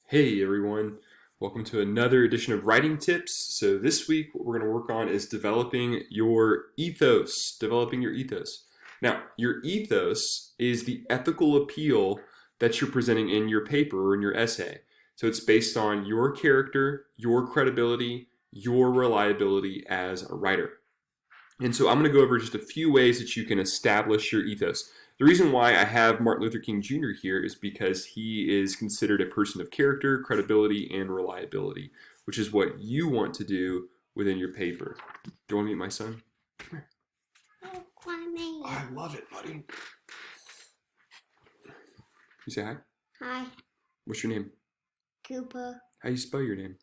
Hey everyone, welcome to another edition of Writing Tips. So this week what we're going to work on is developing your ethos, Now, your ethos is the ethical appeal that you're presenting in your paper or in your essay. So it's based on your character, your credibility, your reliability as a writer. And so I'm going to go over just a few ways that you can establish your ethos. The reason why I have Martin Luther King Jr. here is because he is considered a person of character, credibility, and reliability, which is what you want to do within your paper. Do you want to meet my son? Come here. Oh, I love it, buddy. You say hi? Hi, What's your name? Cooper. How do you spell your name?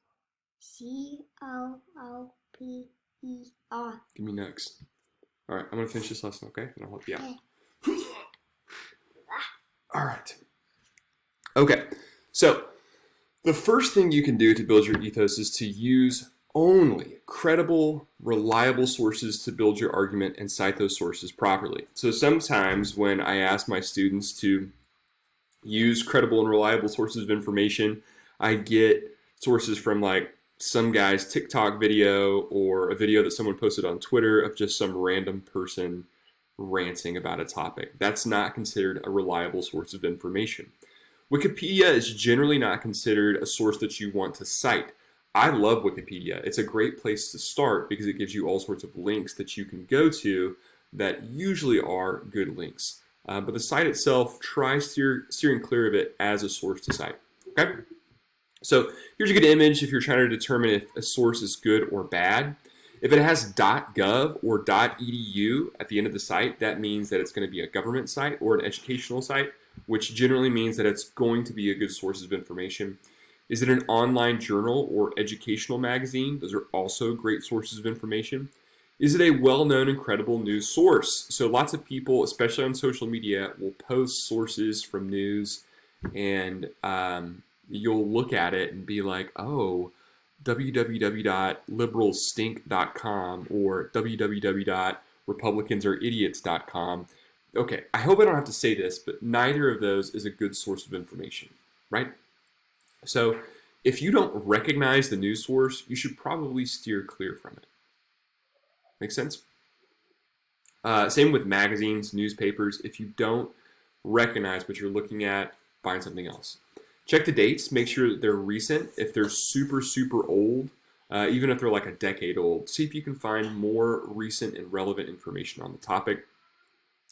Cooper. Give me next. All right, I'm going to finish this lesson, okay? And I'll help you out. Okay. All right. Okay, so the first thing you can do to build your ethos is to use only credible, reliable sources to build your argument and cite those sources properly. So sometimes when I ask my students to use credible and reliable sources of information, I get sources from like some guy's TikTok video or a video that someone posted on Twitter of just some random person ranting about a topic. That's not considered a reliable source of information. Wikipedia is generally not considered a source that you want to cite. I love Wikipedia. It's a great place to start because it gives you all sorts of links that you can go to that usually are good links. But the site itself, try steering clear of it as a source to cite. Okay? So here's a good image if you're trying to determine if a source is good or bad. If it has .gov or .edu at the end of the site, that means that it's going to be a government site or an educational site, which generally means that it's going to be a good source of information. Is it an online journal or educational magazine? Those are also great sources of information. Is it a well-known and credible news source? So lots of people, especially on social media, will post sources from news, and you'll look at it and be like, oh, www.liberalstink.com or www.republicansareidiots.com. Okay, I hope I don't have to say this, but neither of those is a good source of information, right? So if you don't recognize the news source, you should probably steer clear from it. Make sense? Same with magazines, newspapers. If you don't recognize what you're looking at, find something else. Check the dates. Make sure that they're recent. If they're super, super old, even if they're like a decade old, see if you can find more recent and relevant information on the topic.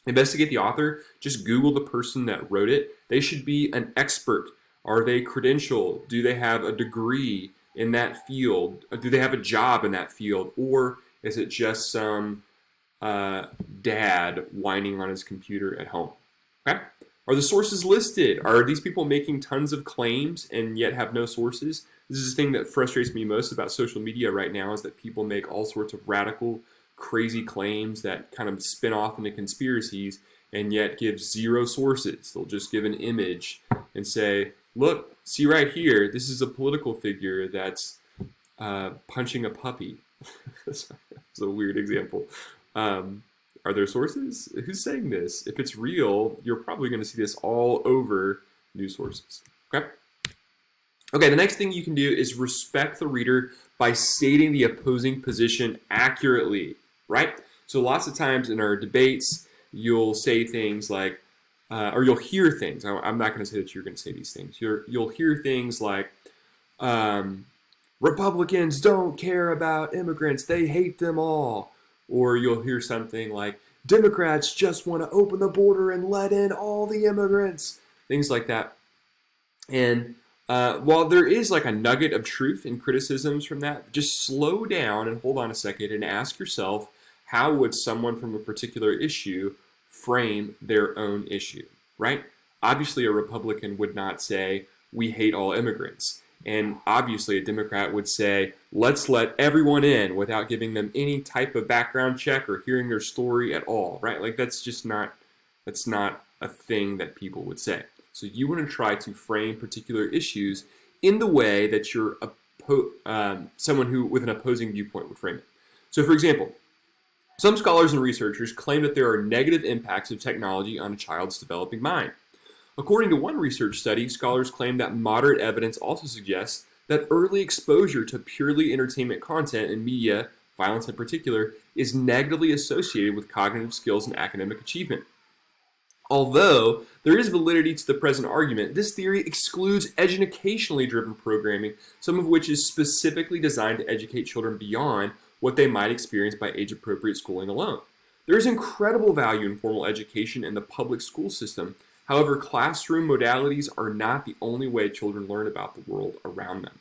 Investigate the author. Just Google the person that wrote it. They should be an expert. Are they credentialed? Do they have a degree in that field? Do they have a job in that field? Or is it just some dad whining on his computer at home? Okay? Are the sources listed? Are these people making tons of claims and yet have no sources? This is the thing that frustrates me most about social media right now, is that people make all sorts of radical, crazy claims that kind of spin off into conspiracies and yet give zero sources. They'll just give an image and say, look, see right here, this is a political figure that's punching a puppy. That's a weird example. Are there sources? Who's saying this? If it's real, you're probably going to see this all over news sources. Okay? Okay, the next thing you can do is respect the reader by stating the opposing position accurately, right? So lots of times in our debates, you'll say things like, or you'll hear things. I'm not going to say that you're going to say these things. You'll hear things like, Republicans don't care about immigrants. They hate them all. Or you'll hear something like, Democrats just want to open the border and let in all the immigrants. Things like that. And while there is like a nugget of truth in criticisms from that, just slow down and hold on a second and ask yourself, how would someone from a particular issue frame their own issue, right? Obviously, a Republican would not say, we hate all immigrants. And obviously, a Democrat would say, let's let everyone in without giving them any type of background check or hearing their story at all, right? Like that's not a thing that people would say. So you want to try to frame particular issues in the way that someone who with an opposing viewpoint would frame it. So for example, some scholars and researchers claim that there are negative impacts of technology on a child's developing mind. According to one research study, scholars claim that moderate evidence also suggests that early exposure to purely entertainment content and media, violence in particular, is negatively associated with cognitive skills and academic achievement. Although there is validity to the present argument, this theory excludes educationally driven programming, some of which is specifically designed to educate children beyond what they might experience by age-appropriate schooling alone. There is incredible value in formal education in the public school system. However, classroom modalities are not the only way children learn about the world around them.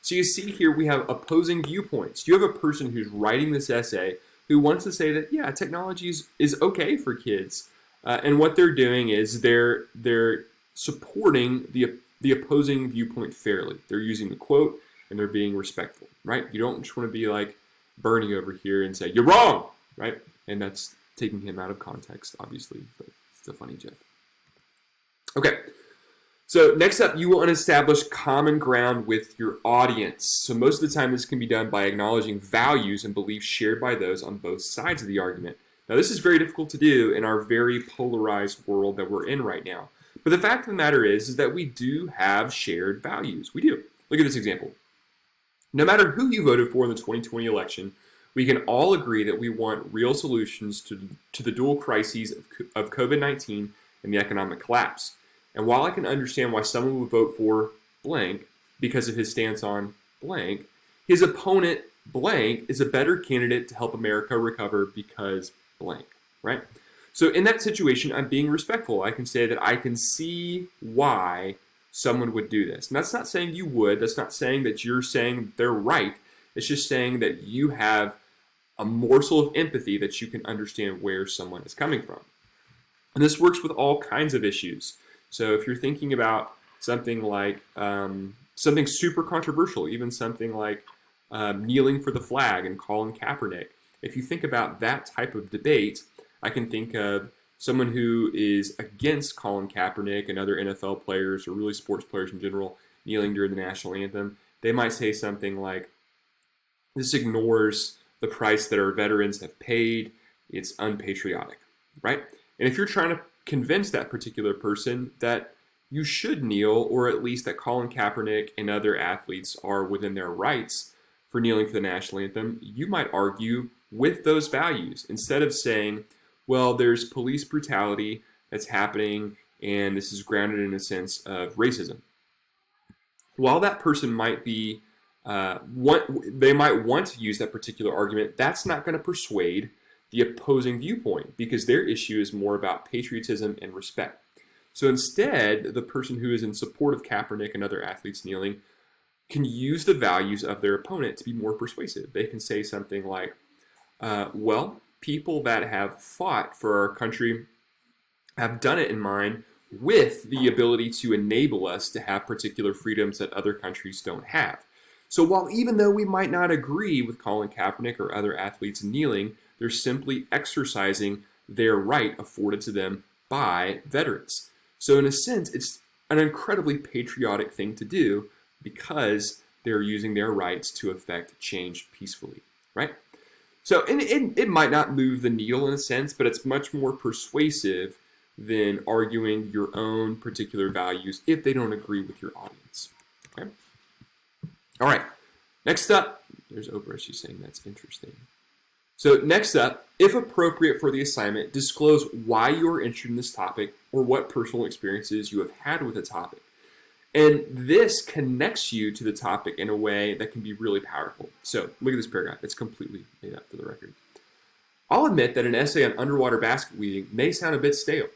So you see here we have opposing viewpoints. You have a person who's writing this essay who wants to say that, yeah, technology is okay for kids. And what they're doing is they're supporting the opposing viewpoint fairly. They're using the quote and they're being respectful, right? You don't just want to be like Bernie over here and say, you're wrong, right? And that's taking him out of context, obviously, but it's a funny joke. Okay, so next up, you want to establish common ground with your audience. So most of the time, this can be done by acknowledging values and beliefs shared by those on both sides of the argument. Now, this is very difficult to do in our very polarized world that we're in right now. But the fact of the matter is that we do have shared values. We do. Look at this example. No matter who you voted for in the 2020 election, we can all agree that we want real solutions to the dual crises of COVID-19 and the economic collapse. And while I can understand why someone would vote for blank because of his stance on blank, his opponent blank is a better candidate to help America recover because blank, right? So in that situation, I'm being respectful. I can say that I can see why someone would do this. And that's not saying you would. That's not saying that you're saying they're right. It's just saying that you have a morsel of empathy that you can understand where someone is coming from. And this works with all kinds of issues. So if you're thinking about something like something super controversial, even something like kneeling for the flag and Colin Kaepernick, if you think about that type of debate, I can think of someone who is against Colin Kaepernick and other NFL players or really sports players in general kneeling during the national anthem. They might say something like, this ignores the price that our veterans have paid. It's unpatriotic, right? And if you're trying to convince that particular person that you should kneel, or at least that Colin Kaepernick and other athletes are within their rights for kneeling for the national anthem, you might argue with those values instead of saying, well, there's police brutality that's happening and this is grounded in a sense of racism. While that person might be, they might want to use that particular argument, that's not going to persuade the opposing viewpoint because their issue is more about patriotism and respect. So instead, the person who is in support of Kaepernick and other athletes kneeling can use the values of their opponent to be more persuasive. They can say something like, well, people that have fought for our country have done it in mind with the ability to enable us to have particular freedoms that other countries don't have. So while even though we might not agree with Colin Kaepernick or other athletes kneeling, they're simply exercising their right afforded to them by veterans. So in a sense, it's an incredibly patriotic thing to do because they're using their rights to effect change peacefully, right? So it might not move the needle in a sense, but it's much more persuasive than arguing your own particular values if they don't agree with your audience, okay? All right, next up, there's Oprah, she's saying that's interesting. So next up, if appropriate for the assignment, disclose why you're interested in this topic or what personal experiences you have had with the topic. And this connects you to the topic in a way that can be really powerful. So look at this paragraph. It's completely made up for the record. I'll admit that an essay on underwater basket weaving may sound a bit stale.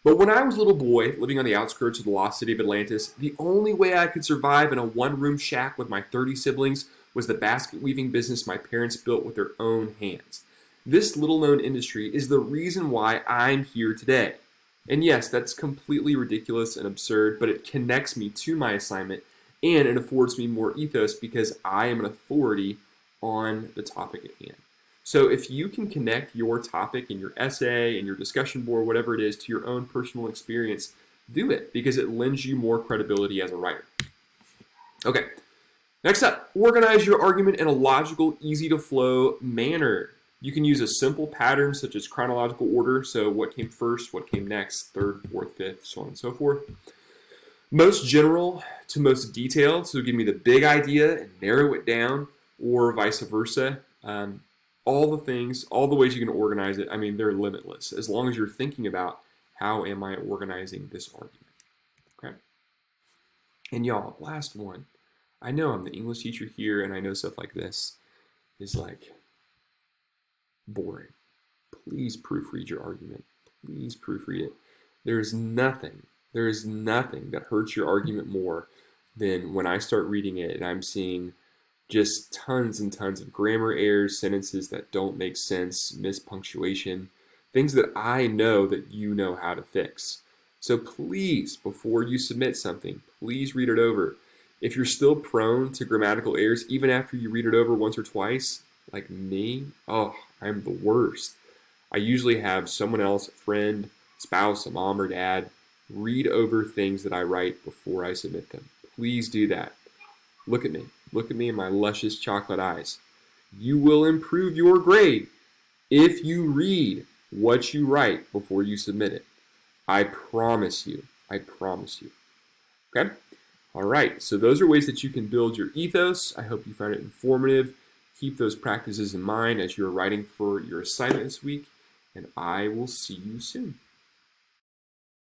But when I was a little boy living on the outskirts of the lost city of Atlantis, the only way I could survive in a one-room shack with my 30 siblings was the basket weaving business my parents built with their own hands. This little-known industry is the reason why I'm here today. And yes, that's completely ridiculous and absurd, but it connects me to my assignment and it affords me more ethos because I am an authority on the topic at hand. So if you can connect your topic and your essay and your discussion board, whatever it is, to your own personal experience, do it because it lends you more credibility as a writer. Okay, next up, organize your argument in a logical, easy-to-flow manner. You can use a simple pattern such as chronological order, so what came first, what came next, third, fourth, fifth, so on and so forth. Most general to most detailed, so give me the big idea and narrow it down, or vice versa. All the things, all the ways you can organize it, I mean, they're limitless, as long as you're thinking about how am I organizing this argument. Okay. And y'all, last one. I know I'm the English teacher here, and I know stuff like this is like boring. Please proofread your argument. Please proofread it. There is nothing that hurts your argument more than when I start reading it and I'm seeing just tons and tons of grammar errors, sentences that don't make sense, mispunctuation, things that I know that you know how to fix. So please, before you submit something, please read it over. If you're still prone to grammatical errors, even after you read it over once or twice, like me, oh, I'm the worst. I usually have someone else, a friend, spouse, a mom or dad, read over things that I write before I submit them. Please do that. Look at me. Look at me in my luscious chocolate eyes. You will improve your grade if you read what you write before you submit it. I promise you. I promise you. Okay? All right. So those are ways that you can build your ethos. I hope you found it informative. Keep those practices in mind as you're writing for your assignment this week, and I will see you soon.